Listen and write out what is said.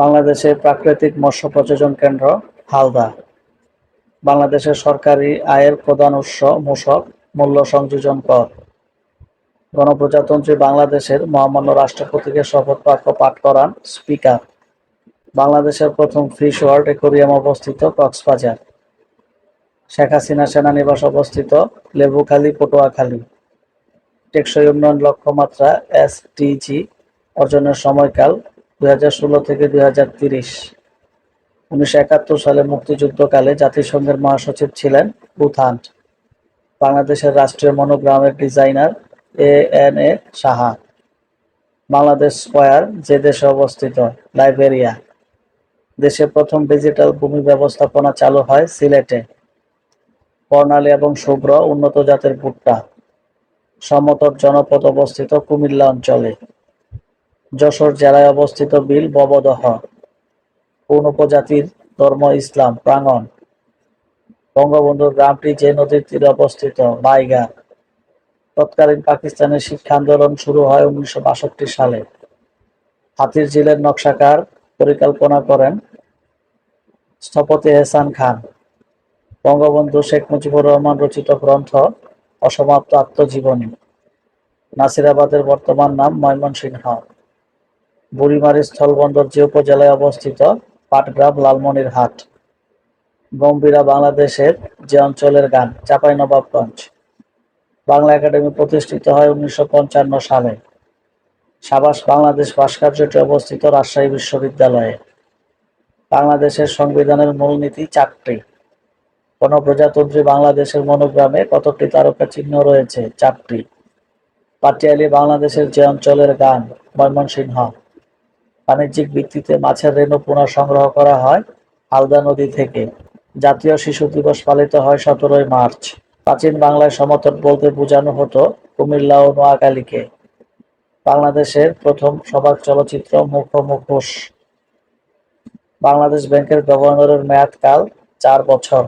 বাংলাদেশের প্রাকৃতিক মৎস্য প্রজনন কেন্দ্র হালদা। বাংলাদেশের সরকারি আয়ের প্রধান উৎস মূসক, মূল্য সংযোজন কর। গণপ্রজাতন্ত্রী বাংলাদেশের মহামান্য রাষ্ট্রপতিকে শপথ বাক্য পাঠ করান স্পিকার। বাংলাদেশের প্রথম ফিশ ওয়ার্ল্ড অ্যাকোয়ারিয়াম অবস্থিত কক্সবাজার। শেখ হাসিনা সেনানিবাস অবস্থিত লেবুখালী, পটুয়াখালী। টেকসই উন্নয়ন লক্ষ্যমাত্রা এসডিজি অর্জনের সময়কাল 2016 থেকে 2030। 1971 সালে মুক্তিযুদ্ধকালে জাতিসংঘের মহাসচিব ছিলেন রুথ হান্ট। বাংলাদেশের রাষ্ট্রীয় মনোগ্রামের ডিজাইনার এ.এন.এ সাহা। বাংলাদেশ স্কয়ার যে দেশে অবস্থিত? লাইবেরিয়া। দেশে প্রথম ডিজিটাল ভূমি ব্যবস্থাপনা চালু হয় সিলেটে। বর্ণালী এবং শুভ্র উন্নত জাতের ভুট্টা। সমতট জনপদ অবস্থিত কুমিল্লা অঞ্চলে। যশোর জেলায় অবস্থিত বিল ববদহ। কোন উপজাতির ধর্ম ইসলাম? প্রাঙ্গণ। বঙ্গবন্ধুর গ্রামটি যে নদীর তীরে অবস্থিত? বাইগা। তৎকালীন পাকিস্তানের শিক্ষা আন্দোলন শুরু হয় 1962 সালে। হাতির ঝিলের নকশাকার পরিকল্পনা করেন স্থপতি এহসান খান। বঙ্গবন্ধু শেখ মুজিবুর রহমান রচিত গ্রন্থ অসমাপ্ত আত্মজীবনী। নাসিরাবাদের বর্তমান নাম ময়মনসিংহ। বুড়িমারী স্থলবন্দর যে উপজেলায় অবস্থিত? পাটগ্রাম, লালমনিরহাট। গম্ভীরা বাংলাদেশের যে অঞ্চলের গান? চাঁপাইনবাবগঞ্জ। বাংলা একাডেমি প্রতিষ্ঠিত হয় 1955 সালে। সাবাস বাংলাদেশ ভাস্কর্যটি অবস্থিত রাজশাহী বিশ্ববিদ্যালয়ে। বাংলাদেশের সংবিধানের মূলনীতি 4টি। গণপ্রজাতন্ত্রী বাংলাদেশের মনোগ্রামে কতটি তারকা চিহ্ন রয়েছে? 4টি। পাটিয়ালী বাংলাদেশের যে অঞ্চলের গান? ময়মনসিংহ। বাণিজ্যিক ভিত্তিতে মাছের রেণু পুনঃ সংগ্রহ করা হয় হালদা নদী থেকে। জাতীয় শিশু দিবস পালিত হয় 17 মার্চ। প্রাচীন বাংলায় সমতট বলতে বোঝানো হতো কুমিল্লা ও নোয়াখালীকে। বাংলাদেশের প্রথম সবাক চলচ্চিত্র মুখোশ। বাংলাদেশ ব্যাংকের গভর্নরের মেয়াদকাল 4 বছর।